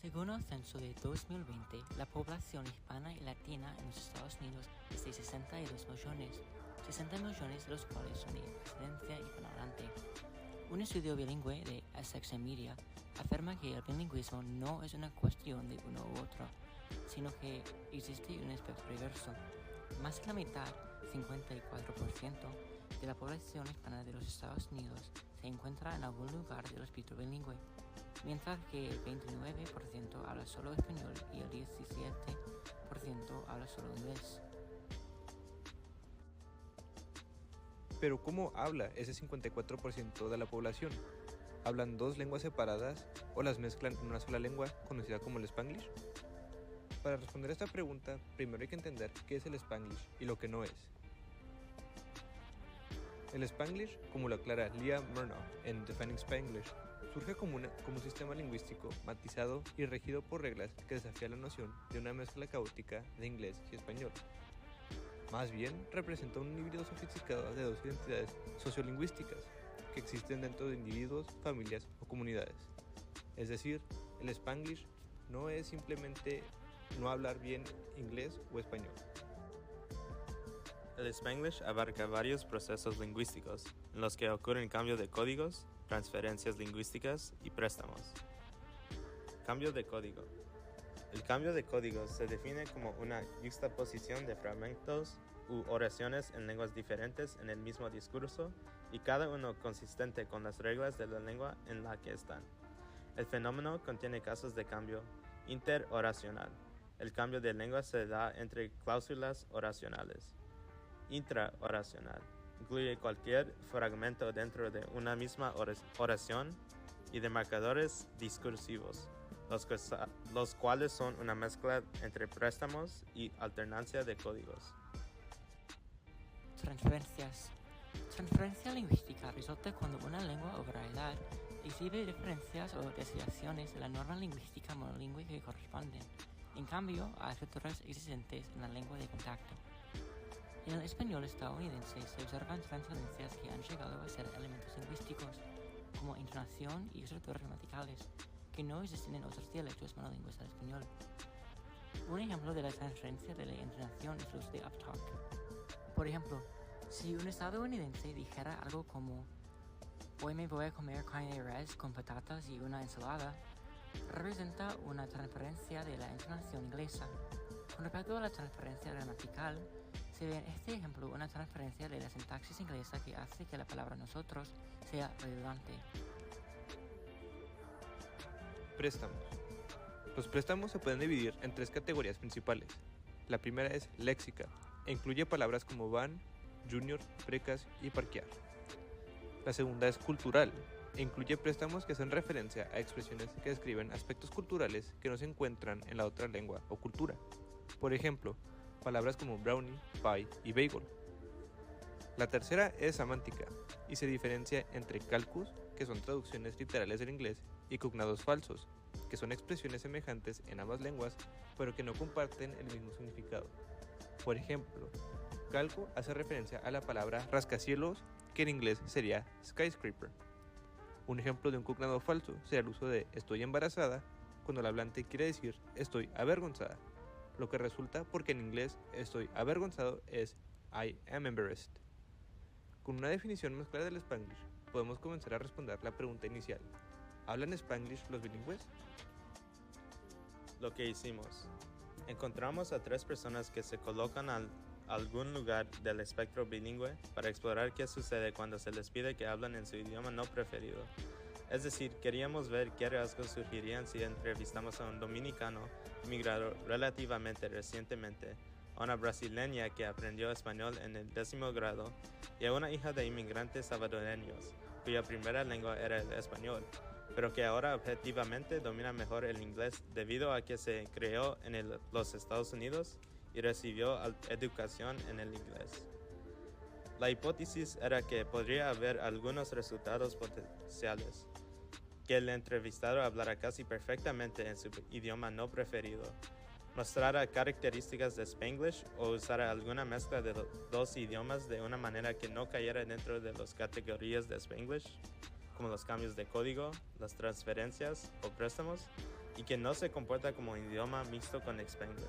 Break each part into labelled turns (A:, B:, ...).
A: Según el censo de 2020, la población hispana y latina en los Estados Unidos es de 62 millones, 60 millones de los cuales son de ascendencia hispanohablante. Un estudio bilingüe de Essex Media afirma que el bilingüismo no es una cuestión de uno u otro, sino que existe un espectro diverso. Más de la mitad, 54%, de la población hispana de los Estados Unidos se encuentra en algún lugar del espectro bilingüe, mientras que el 29% habla solo español y el 17% habla solo inglés.
B: Pero ¿cómo habla ese 54% de la población? ¿Hablan dos lenguas separadas o las mezclan en una sola lengua conocida como el Spanglish? Para responder a esta pregunta, primero hay que entender qué es el Spanglish y lo que no es. El Spanglish, como lo aclara Leah Murnock en Defining Spanglish, surge como un sistema lingüístico matizado y regido por reglas que desafían la noción de una mezcla caótica de inglés y español. Más bien, representa un híbrido sofisticado de dos identidades sociolingüísticas que existen dentro de individuos, familias o comunidades. Es decir, el Spanglish no es simplemente no hablar bien inglés o español.
C: El Spanglish abarca varios procesos lingüísticos en los que ocurren cambio de códigos, transferencias lingüísticas y préstamos. Cambio de código. El cambio de código se define como una yuxtaposición de fragmentos u oraciones en lenguas diferentes en el mismo discurso y cada uno consistente con las reglas de la lengua en la que están. El fenómeno contiene casos de cambio interoracional. El cambio de lengua se da entre cláusulas oracionales. Intraoracional. Incluye cualquier fragmento dentro de una misma oración y de marcadores discursivos, los cuales son una mezcla entre préstamos y alternancia de códigos.
A: Transferencias. Transferencia lingüística resulta cuando una lengua o variedad exhibe diferencias o desviaciones de la norma lingüística monolingüe que corresponden, en cambio, a estructuras existentes en la lengua de contacto. En el español estadounidense se observan transferencias que han llegado a ser elementos lingüísticos, como entonación y estructuras gramaticales, que no existen en otros dialectos monolingües del español. Un ejemplo de la transferencia de la entonación es el uso de uptalk. Por ejemplo, si un estadounidense dijera algo como "Hoy me voy a comer carne de res con patatas y una ensalada", representa una transferencia de la entonación inglesa. Con respecto a la transferencia gramatical, se ve en este ejemplo una transferencia de la sintaxis inglesa que hace que la palabra nosotros sea redundante.
B: Préstamos. Los préstamos se pueden dividir en tres categorías principales. La primera es léxica, e incluye palabras como van, junior, precas y parquear. La segunda es cultural, e incluye préstamos que hacen referencia a expresiones que describen aspectos culturales que no se encuentran en la otra lengua o cultura. Por ejemplo, palabras como brownie, pie y bagel. La tercera es semántica, y se diferencia entre calcus, que son traducciones literales del inglés, y cognados falsos, que son expresiones semejantes en ambas lenguas, pero que no comparten el mismo significado. Por ejemplo, calco hace referencia a la palabra rascacielos, que en inglés sería skyscraper. Un ejemplo de un cognado falso sería el uso de estoy embarazada, cuando el hablante quiere decir estoy avergonzada, lo que resulta porque en inglés estoy avergonzado es I am embarrassed. Con una definición más clara del Spanglish, podemos comenzar a responder la pregunta inicial. ¿Hablan Spanglish los bilingües?
C: Lo que hicimos. Encontramos a tres personas que se colocan a algún lugar del espectro bilingüe para explorar qué sucede cuando se les pide que hablen en su idioma no preferido. Es decir, queríamos ver qué rasgos surgirían si entrevistamos a un dominicano inmigrado relativamente recientemente, a una brasileña que aprendió español en el 10º grado y a una hija de inmigrantes salvadoreños, cuya primera lengua era el español, pero que ahora objetivamente domina mejor el inglés debido a que se crió en los Estados Unidos y recibió educación en el inglés. La hipótesis era que podría haber algunos resultados potenciales, que el entrevistado hablara casi perfectamente en su idioma no preferido, mostrara características de Spanglish o usara alguna mezcla de dos idiomas de una manera que no cayera dentro de las categorías de Spanglish, como los cambios de código, las transferencias o préstamos, y que no se comporta como idioma mixto con Spanglish.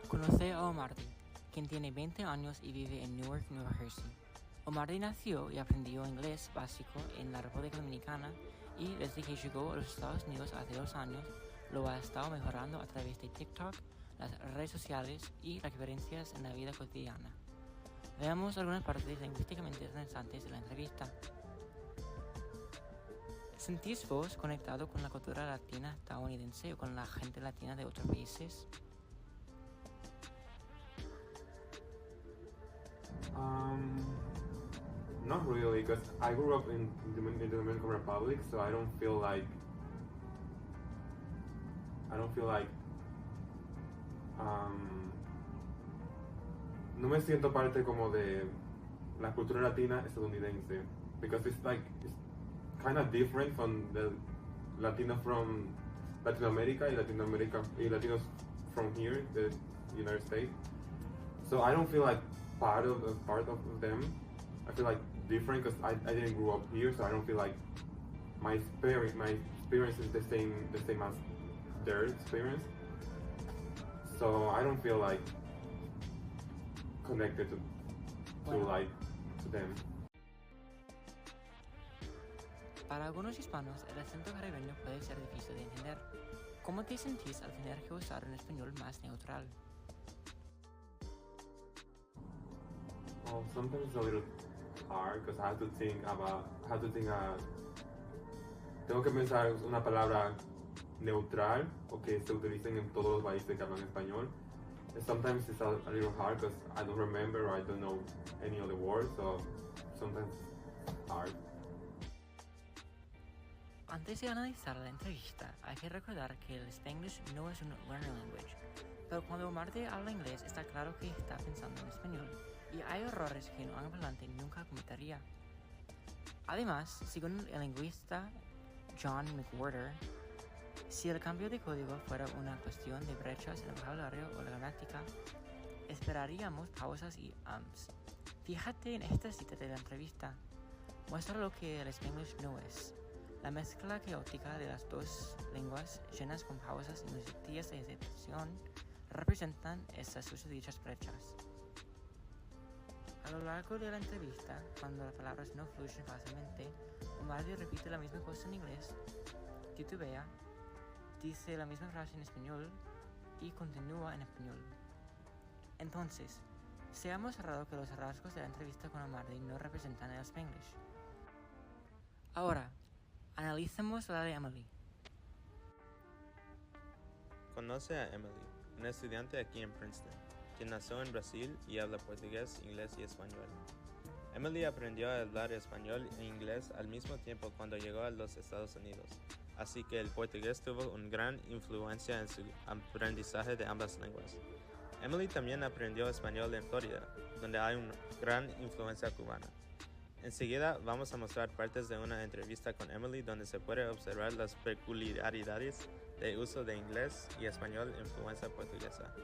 A: Conocí a Omardi, quien tiene 20 años y vive en Newark, Nueva Jersey. Omardi nació y aprendió inglés básico en la República Dominicana y desde que llegó a los Estados Unidos hace 2 años, lo ha estado mejorando a través de TikTok, las redes sociales y las experiencias en la vida cotidiana. Veamos algunas partes lingüísticamente interesantes de la entrevista. ¿Sentís vos conectado con la cultura latina estadounidense o con la gente latina de otros países?
D: Not really, because I grew up in the Dominican Republic, so I don't feel like no me siento parte como de la cultura latina estadounidense, because it's kind of different from the Latino from Latin America y Latinos from here, the United States. So I don't feel like part of them. I feel like different because I didn't grow up here, so I don't feel like my experience is the same as their experience. So I don't feel like connected to them.
A: Para algunos hispanos, el acento caribeño puede ser difícil de entender. ¿Cómo te sentís al tener que usar un español más neutral?
D: Well, sometimes it's a little hard because I have to think. Tengo que pensar una palabra neutral o que se utilicen en todos los países que hablan español. And sometimes it's a little hard because I don't remember or I don't know any other words, so sometimes it's hard.
A: Antes de analizar la entrevista, hay que recordar que el Spanglish no es un learner language, pero cuando Omardi habla inglés está claro que está pensando en español, y hay errores que un hablante nunca cometería. Además, según el lingüista John McWhorter, si el cambio de código fuera una cuestión de brechas en el vocabulario o la gramática, esperaríamos pausas y ums. Fíjate en esta cita de la entrevista. Muestra lo que el Spanglish no es. La mezcla caótica de las dos lenguas llenas con pausas y muletillas de hesitación representan esas susodichas brechas. A lo largo de la entrevista, cuando las palabras no fluyen fácilmente, Omardi repite la misma cosa en inglés, titubea, dice la misma frase en español y continúa en español. Entonces, se ha mostrado que los rasgos de la entrevista con Omardi no representan el Spanglish. Ahora, analicemos la de Emily.
C: Conoce a Emily, una estudiante aquí en Princeton, quien nació en Brasil y habla portugués, inglés y español. Emily aprendió a hablar español e inglés al mismo tiempo cuando llegó a los Estados Unidos, así que el portugués tuvo una gran influencia en su aprendizaje de ambas lenguas. Emily también aprendió español en Florida, donde hay una gran influencia cubana. Enseguida vamos a mostrar partes de una entrevista con Emily donde se puede observar las peculiaridades de uso de inglés y español en influencia portuguesa.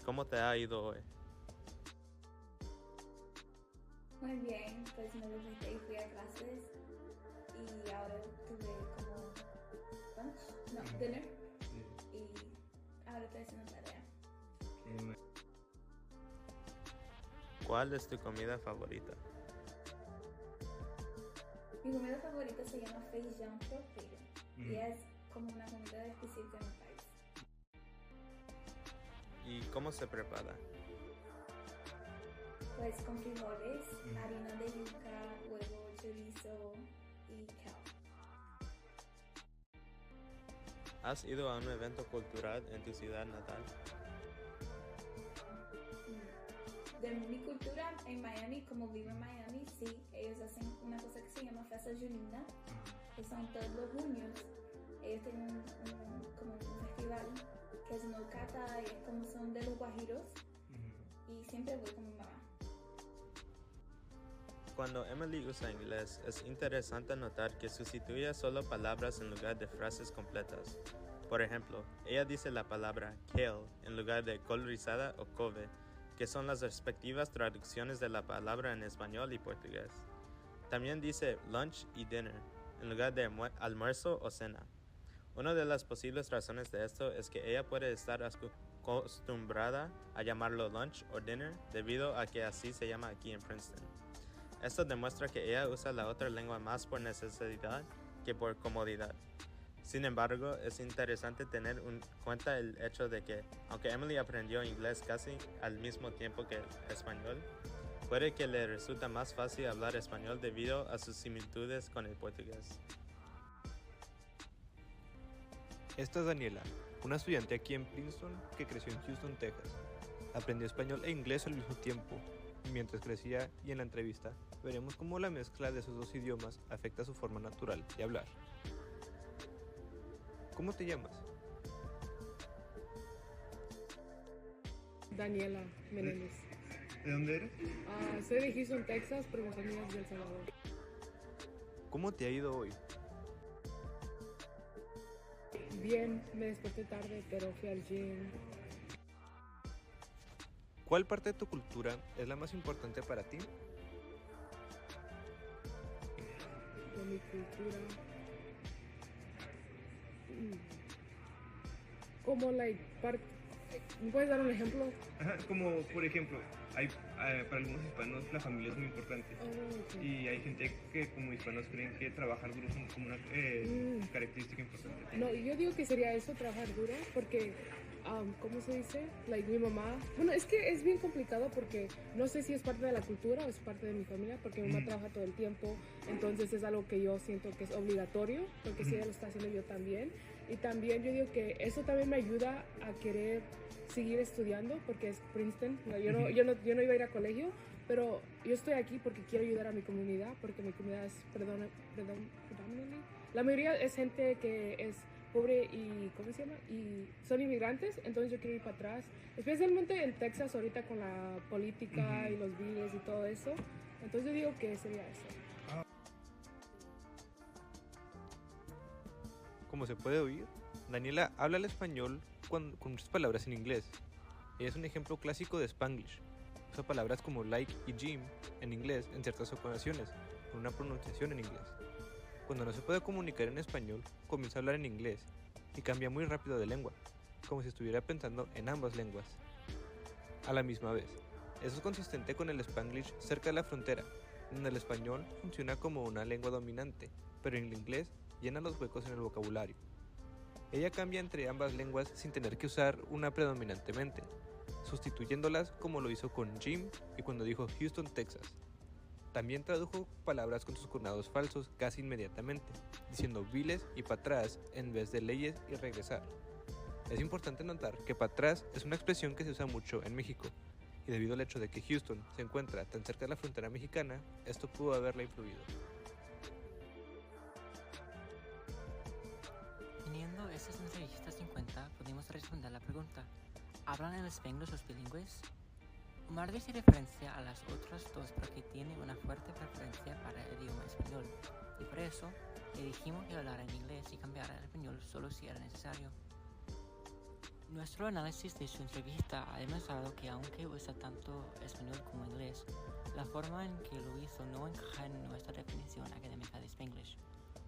C: ¿Cómo te ha ido hoy?
E: Muy bien, pues me levanté y fui a clases y ahora tuve como dinner y ahora estoy haciendo tarea.
C: ¿Cuál es tu comida favorita?
E: Mi comida favorita se llama feijão tropeiro y es como una comida específica en mi país.
C: ¿Y cómo se prepara?
E: Pues con frijoles, harina de yuca, huevo, chorizo y cal.
C: ¿Has ido a un evento cultural en tu ciudad natal?
E: De mi cultura en Miami, como vivo en Miami, sí, ellos hacen una cosa que se llama Festa Junina, que son todos los junios. Ellos tienen como un festival que es una cata y es como son de los guajiros y siempre voy con mi mamá.
C: Cuando Emily usa inglés, es interesante notar que sustituye solo palabras en lugar de frases completas. Por ejemplo, ella dice la palabra kale en lugar de col rizada o couve, que son las respectivas traducciones de la palabra en español y portugués. También dice lunch y dinner, en lugar de almuerzo o cena. Una de las posibles razones de esto es que ella puede estar acostumbrada a llamarlo lunch o dinner debido a que así se llama aquí en Princeton. Esto demuestra que ella usa la otra lengua más por necesidad que por comodidad. Sin embargo, es interesante tener en cuenta el hecho de que, aunque Emily aprendió inglés casi al mismo tiempo que español, puede que le resulta más fácil hablar español debido a sus similitudes con el portugués.
B: Esta es Daniela, una estudiante aquí en Princeton que creció en Houston, Texas. Aprendió español e inglés al mismo tiempo, mientras crecía, y en la entrevista veremos cómo la mezcla de esos dos idiomas afecta su forma natural de hablar. ¿Cómo te llamas?
F: Daniela Menéndez.
B: ¿De dónde eres?
F: Soy de Houston, Texas, pero mi familia es de El Salvador.
B: ¿Cómo te ha ido hoy?
F: Bien, me desperté tarde, pero fui al gym.
B: ¿Cuál parte de tu cultura es la más importante para ti?
F: De mi cultura. Como ¿me puedes dar un ejemplo?
G: Ajá, como por ejemplo, para algunos hispanos la familia es muy importante.
F: Okay.
G: Y hay gente que como hispanos creen que trabajar duro es como una característica importante.
F: No, yo digo que sería eso, trabajar duro, porque, ¿cómo se dice? Mi mamá, bueno, es que es bien complicado porque no sé si es parte de la cultura o es parte de mi familia, porque mi mamá trabaja todo el tiempo, entonces es algo que yo siento que es obligatorio, porque si ella lo está haciendo yo también. Y también yo digo que eso también me ayuda a querer seguir estudiando, porque es Princeton. Yo no iba a ir a colegio, pero yo estoy aquí porque quiero ayudar a mi comunidad, porque mi comunidad es, la mayoría es gente que es pobre y, ¿cómo se llama? Y son inmigrantes, entonces yo quiero ir para atrás, especialmente en Texas ahorita con la política y los biles y todo eso. Entonces yo digo que sería eso.
B: Como se puede oír, Daniela habla el español con muchas palabras en inglés. Ella es un ejemplo clásico de Spanglish. Usa palabras como like y gym en inglés en ciertas ocasiones, con una pronunciación en inglés. Cuando no se puede comunicar en español, comienza a hablar en inglés y cambia muy rápido de lengua, como si estuviera pensando en ambas lenguas a la misma vez. Eso es consistente con el Spanglish cerca de la frontera, donde el español funciona como una lengua dominante, pero en el inglés llena los huecos en el vocabulario. Ella cambia entre ambas lenguas sin tener que usar una predominantemente, sustituyéndolas como lo hizo con Jim y cuando dijo Houston, Texas. También tradujo palabras con sus conados falsos casi inmediatamente, diciendo viles y para atrás en vez de leyes y regresar. Es importante notar que para atrás es una expresión que se usa mucho en México, y debido al hecho de que Houston se encuentra tan cerca de la frontera mexicana, esto pudo haberla influido.
A: Teniendo estas entrevistas en cuenta, podemos responder la pregunta: ¿hablan el Spanglish los bilingües? Mardi se referencia a las otras dos porque tiene una fuerte preferencia para el idioma español, y por eso le dijimos que hablara en inglés y cambiara al español solo si era necesario. Nuestro análisis de su entrevista ha demostrado que aunque usa tanto español como inglés, la forma en que lo hizo no encaja en nuestra definición académica de Spanglish,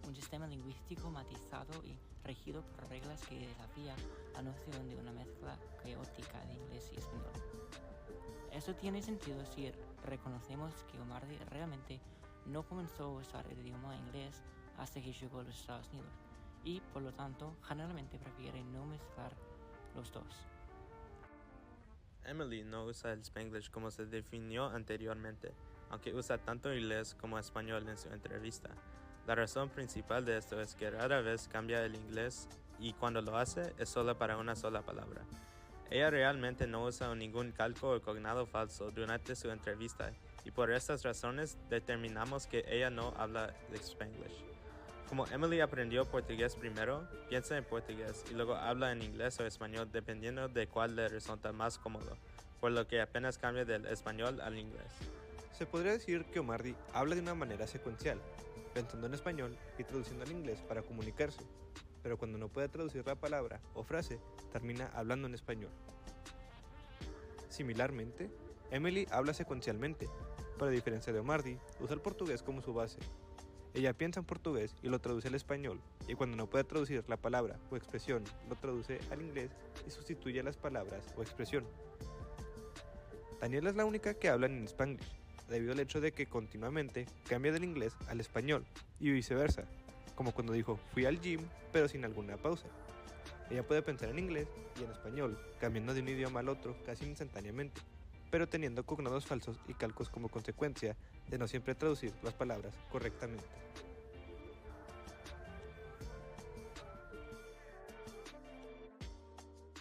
A: un sistema lingüístico matizado y regido por reglas que desafía la noción de una mezcla caótica de inglés y español. Eso tiene sentido si reconocemos que Omardi realmente no comenzó a usar el idioma inglés hasta que llegó a los Estados Unidos, y por lo tanto generalmente prefiere no mezclar los dos.
C: Emily no usa el Spanglish como se definió anteriormente, aunque usa tanto inglés como español en su entrevista. La razón principal de esto es que rara vez cambia el inglés y cuando lo hace es solo para una sola palabra. Ella realmente no usa ningún calco o cognado falso durante su entrevista y por estas razones determinamos que ella no habla el Spanglish. Como Emily aprendió portugués primero, piensa en portugués y luego habla en inglés o español dependiendo de cuál le resulta más cómodo, por lo que apenas cambia del español al inglés.
B: Se podría decir que Omardi habla de una manera secuencial, pensando en español y traduciendo al inglés para comunicarse, pero cuando no puede traducir la palabra o frase, termina hablando en español. Similarmente, Emily habla secuencialmente, pero a diferencia de Omardi, usa el portugués como su base. Ella piensa en portugués y lo traduce al español, y cuando no puede traducir la palabra o expresión, lo traduce al inglés y sustituye las palabras o expresión. Daniela es la única que habla en Spanglish, debido al hecho de que continuamente cambia del inglés al español, y viceversa, como cuando dijo fui al gym, pero sin alguna pausa. Ella puede pensar en inglés y en español, cambiando de un idioma al otro casi instantáneamente, pero teniendo cognados falsos y calcos como consecuencia de no siempre traducir las palabras correctamente.